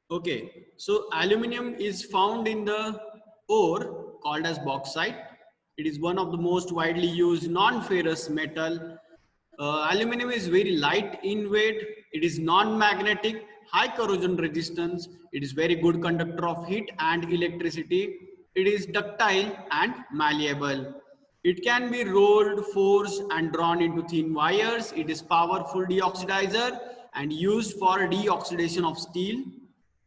Okay, so aluminum is found in the ore called as bauxite. It is one of the most widely used non-ferrous metal. Aluminum is very light in weight. It is non-magnetic, high corrosion resistance. It is very good conductor of heat and electricity. It is ductile and malleable. It can be rolled, forced and drawn into thin wires. It is powerful deoxidizer and used for deoxidation of steel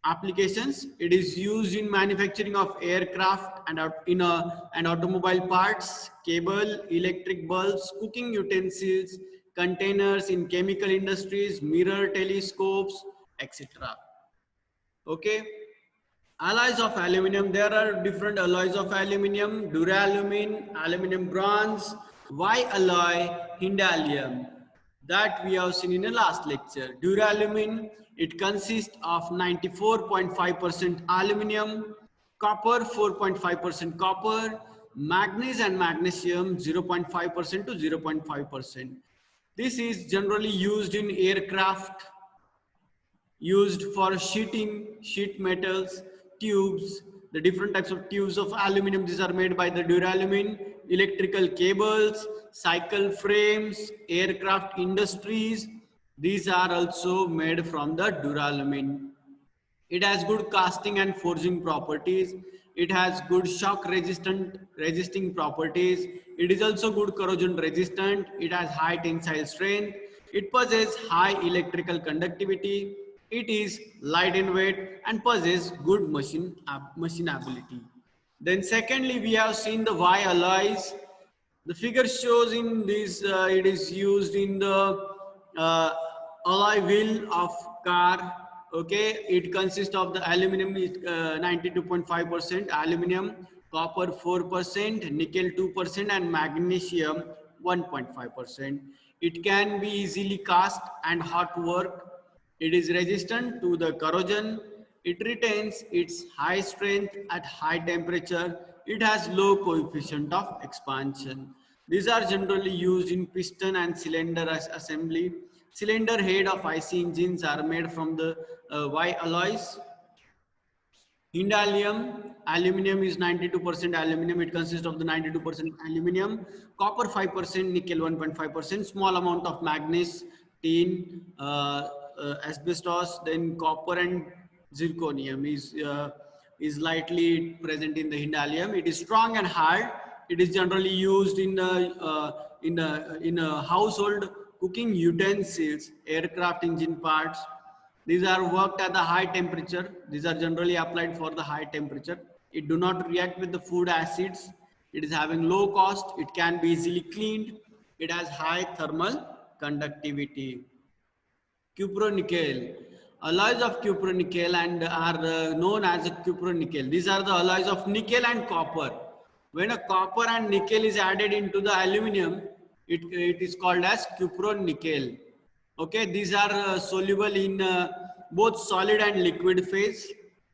applications. It is used in manufacturing of aircraft and automobile parts, cable, electric bulbs, cooking utensils, containers in chemical industries, mirror telescopes, etc. Okay. Alloys of aluminum. There are different alloys of aluminum: duralumin, aluminum bronze, Y alloy, hindallium. That we have seen in the last lecture. Duralumin, it consists of 94.5% aluminum, copper 4.5% copper, manganese and magnesium 0.5% to 0.5%. This is generally used in aircraft, used for sheet metals, tubes, the different types of tubes of aluminum. These are made by the duralumin, electrical cables, cycle frames, aircraft industries. These are also made from the duralumin. It has good casting and forging properties. It has good shock resisting properties. It is also good corrosion resistant. It has high tensile strength. It possesses high electrical conductivity. It is light in weight and possesses good machinability. Then secondly, we have seen the Y alloys. The figure shows in this, it is used in the uh, alloy wheel of car. Okay, it consists of the aluminum is 92.5% aluminum, copper 4%, nickel 2%, and magnesium 1.5%. It can be easily cast and hot work. It is resistant to the corrosion. It retains its high strength at high temperature. It has low coefficient of expansion. These are generally used in piston and cylinder assembly. Cylinder head of IC engines are made from the Y alloys. Hindallium, aluminum is 92% aluminum. It consists of the 92% aluminum, copper 5%, nickel 1.5%, small amount of manganese, tin, asbestos, then copper and zirconium is lightly present in the hindallium. It is strong and hard. It is generally used in household cooking utensils, aircraft engine parts. These are worked at the high temperature. These are generally applied for the high temperature. It do not react with the food acids. It is having low cost. It can be easily cleaned. It has high thermal conductivity. Cupronickel. Alloys of cupronickel and are known as a cupronickel. These are the alloys of nickel and copper. When a copper and nickel is added into the aluminum, it is called as cupronickel. Okay, these are soluble in both solid and liquid phase.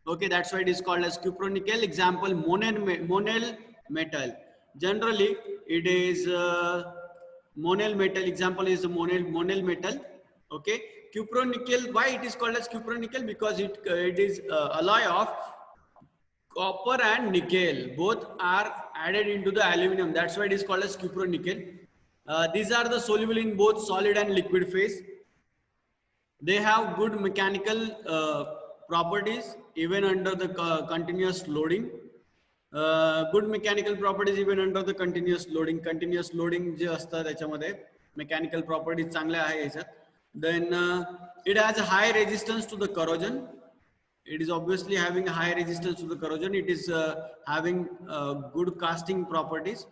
Okay, that's why it is called as cupronickel. Example, monel metal. Generally, it is monel metal. Example is the monel metal. Okay, cupronickel. Why it is called as cupronickel? Because it is alloy of copper and nickel. Both are added into the aluminum. That's why it is called as cupronickel. These are the soluble in both solid and liquid phase. They have good mechanical properties even under the continuous loading. Good mechanical properties even under the continuous loading. Continuous loading जे असतं त्याच्यामध्ये mechanical properties चांगल्या आहे याच्यात. Then it has a high resistance to the corrosion. It is obviously having a high resistance to the corrosion. It is having good casting properties.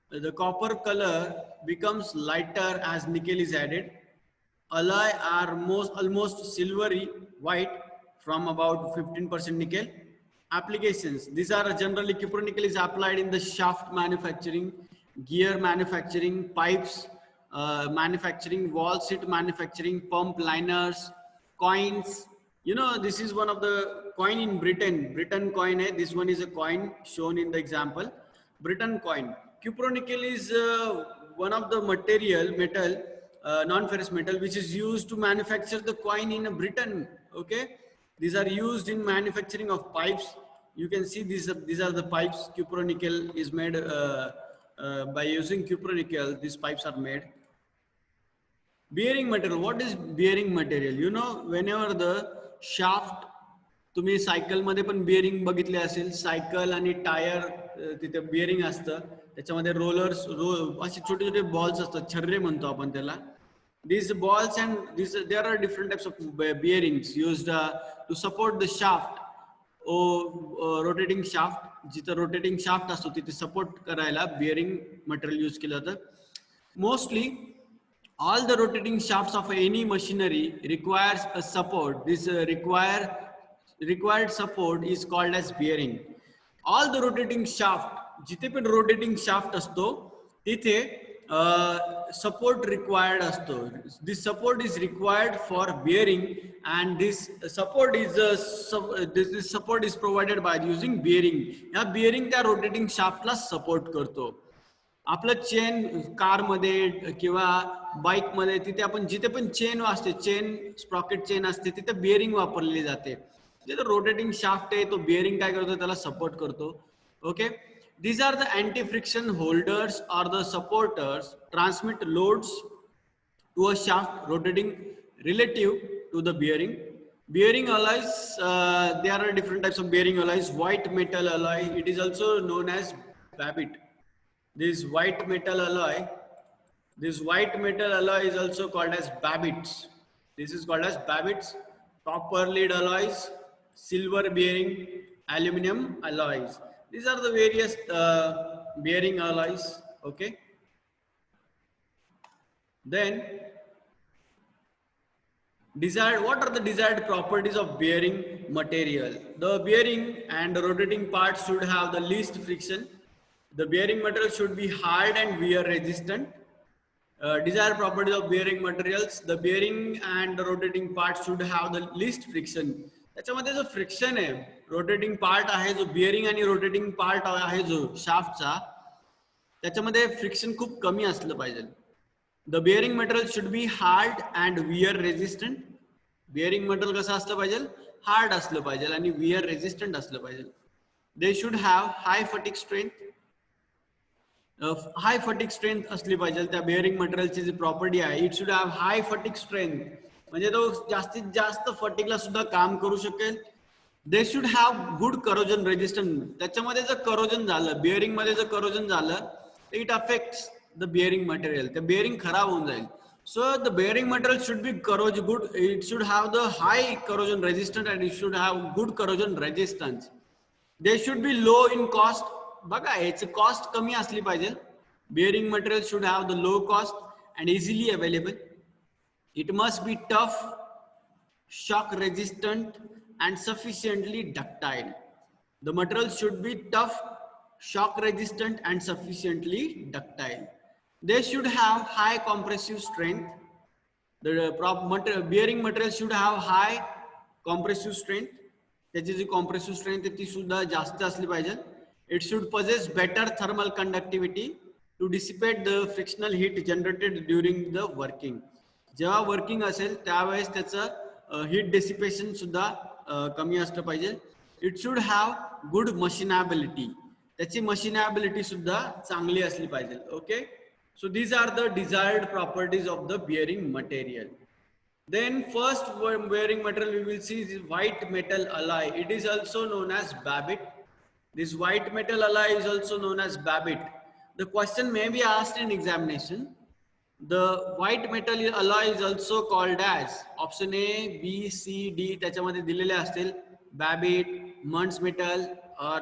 The copper color becomes lighter as nickel is added. Alloy are almost silvery white from about 15% nickel. Applications. These are generally cupronickel is applied in the shaft manufacturing, gear manufacturing, pipes manufacturing, wall seat manufacturing, pump liners, coins. You know, this is one of the coin in Britain. Britain coin. This one is a coin shown in the example. Britain coin. Cupronickel is one of the metal, non-ferrous metal, which is used to manufacture the coin in Britain. Okay, These are used in manufacturing of pipes. You can see these are the pipes. Cupronickel is made by using cupronickel. These pipes are made. Bearing material. What is bearing material? You know, whenever the shaft, तुम्ही cycle मध्ये पण bearing बघितले असेल, cycle आणि tyre तिथे bearing असतं, त्याच्यामध्ये rollers असे छोटे छोटे बॉल्स असतात, छर्रे म्हणतो आपण त्याला. These balls and there are different types of bearings used to support the shaft or rotating shaft. जिथं rotating shaft असतो तिथे support करायला bearing material use केलं जातं. Mostly all the rotating shafts of any machinery requires a support. This required support is called as bearing. All the rotating shaft, जिथे पण rotating shaft असतो तिथे support required असतो. This support is required for bearing, and this support is provided by using bearing. या bearing त्या rotating shaft ला support करतो. आपलं chain car मध्ये किंवा बाईक मध्ये तिथे आपण जिथे पण चेन असते, चेन स्प्रॉकेट चेन असते, तिथे बेअरिंग वापरली जाते. जिथे रोटेटिंग शाफ्ट आहे तो बेअरिंग काय करतो, त्याला सपोर्ट करतो. Okay, these are the anti-friction holders or the supporters transmit loads to a shaft rotating relative to the bearing. Bearing alloys, there are different types of bearing alloys. White metal alloy, it is also known as babbitt. This white metal alloy is also called as babbitts. This is called as babbitts. Copper lead alloys, silver bearing, aluminum alloys. These are the various bearing alloys. Okay. Then what are the desired properties of bearing material? The bearing and rotating parts should have the least friction. The bearing material should be hard and wear resistant. Desired properties of bearing materials: the bearing and the rotating parts should have the least friction. त्याच्यामध्ये जो friction आहे, rotating part आहे जो bearing आणि rotating part आहे जो शाफ्टचा, त्याच्यामध्ये friction खूप कमी असलं पाहिजे. The bearing material should be hard and wear resistant. Bearing material कसं असलं पाहिजे, हार्ड असलं पाहिजे आणि wear resistant असलं पाहिजे. They should have high fatigue strength. High fatigue strength असली पाहिजे त्या बेअरिंग मटेरियलची जी प्रॉपर्टी आहे. It should have high fatigue strength, म्हणजे तो जास्तीत जास्त फटिकला सुद्धा काम करू शकेल. They should have good corrosion resistance. त्याच्यामध्ये जर करोजन झालं, बेअरिंग मध्ये जर करोजन झालं, it affects the bearing material. ते बेअरिंग खराब होऊन जाईल. So the bearing material should be corrosion good. It should have the high corrosion resistance and it should have good corrosion resistance. They should be low in cost. बघा, याची cost कमी असली पाहिजे. Bearing material should have the low cost and easily available. It must be tough, shock resistant and sufficiently ductile. The material should be tough, shock resistant and sufficiently ductile. They should have high compressive strength. The bearing material should have high compressive strength. त्याची जी compressive strength आहे ती सुद्धा जास्त असली पाहिजे. It should possess better thermal conductivity to dissipate the frictional heat generated during the working. जेव्हा working असेल त्यावेळेस त्याचं हीट डिसिपेशन सुद्धा कमी असलं पाहिजे. It should have good machinability. त्याची मशीनॅबिलिटी सुद्धा चांगली असली पाहिजे. Okay, so these are the desired properties of the bearing material. Then first bearing material we will see is white metal alloy. It is also known as babbitt. This white metal alloy is also known as babbitt. The question may be asked in examination. The white metal alloy is also called as option A, B, C, D. त्याच्यामध्ये दिलेले असतील babbitt, Muntz metal or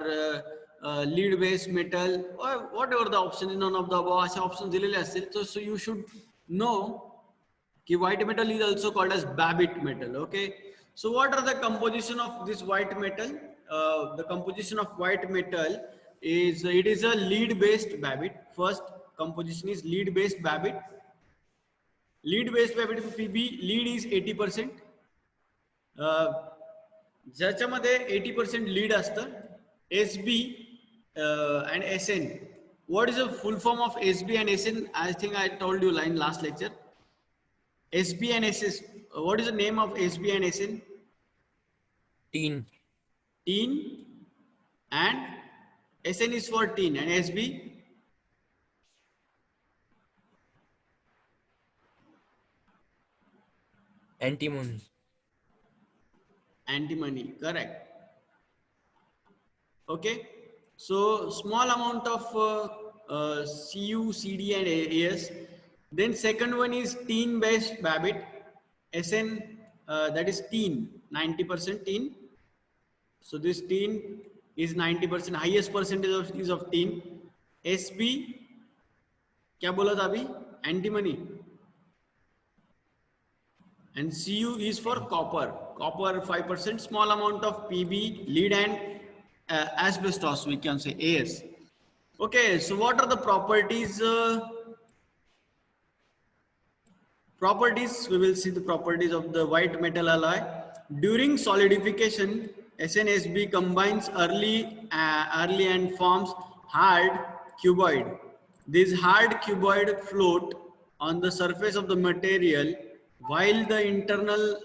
lead based metal or whatever the option is, none of the above असे options दिलेले असतील. So you should know कि white metal is also called as babbitt metal. Okay, so what are the composition of this white metal? The composition of white metal is it is a lead based babbitt. First composition is lead based babbitt. Lead based babbitt PB lead is 80%. ज्याच्यामध्ये 80% lead असतं. SB and SN. What is the full form of SB and SN? I think I told you in last lecture. SB and SS. What is the name of SB and SN? Teen. Teen. And SN is for teen. And SB? Antimony. Antimony. Correct. Okay. So small amount of Cu, CD and AS. Then second one is teen based Babbitt. SN, that is teen, 90% teen. So this teen is 90%, highest percentage is of teen. SB, क्या बोला था अभी? Antimony. And Cu is for copper. Copper 5%, small amount of Pb, lead and asbestos, we can say As. Okay, so what are the properties? Properties, we will see the properties of the white metal alloy. During solidification, SNSB combines early and forms hard cuboid. These hard cuboid float on the surface of the material while the internal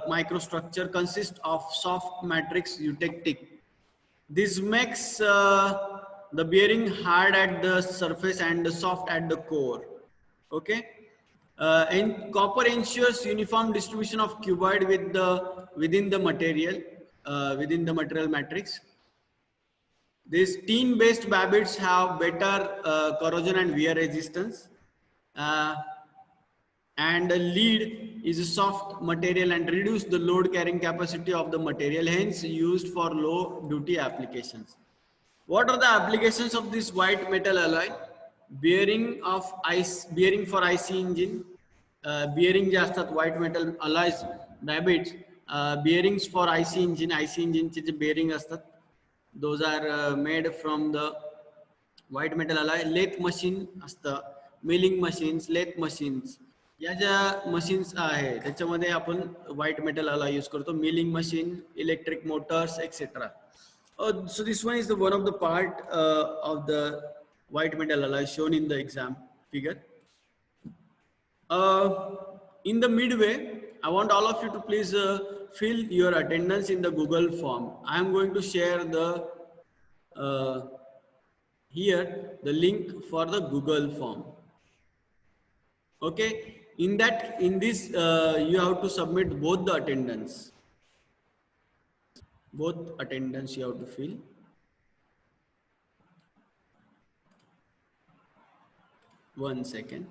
microstructure consists of soft matrix eutectic. This makes the bearing hard at the surface and soft at the core. Okay. And copper ensures uniform distribution of cuboid within the material matrix. These tin-based Babbitts have better corrosion and wear resistance. And lead is a soft material and reduce the load carrying capacity of the material, hence used for low duty applications. What are the applications of this white metal alloy? Bearing for IC engine, bearing जे असतात white metal alloys, Babbitts, bearings for IC engine चे जे bearing असतात, those are made from the white metal alloy. Lathe machine असतं, milling machines, lathe machines, या ज्या machines आहे त्याच्यामध्ये आपण white metal alloy use करतो, milling machine, electric motors, etc. So this one is the one of the part of the white metal alloy shown in the exam figure. In the midway, I want all of you to please fill your attendance in the Google form. I am going to share the here the link for the Google form. Okay, in this you have to submit both the attendance. Both attendance you have to fill. One second.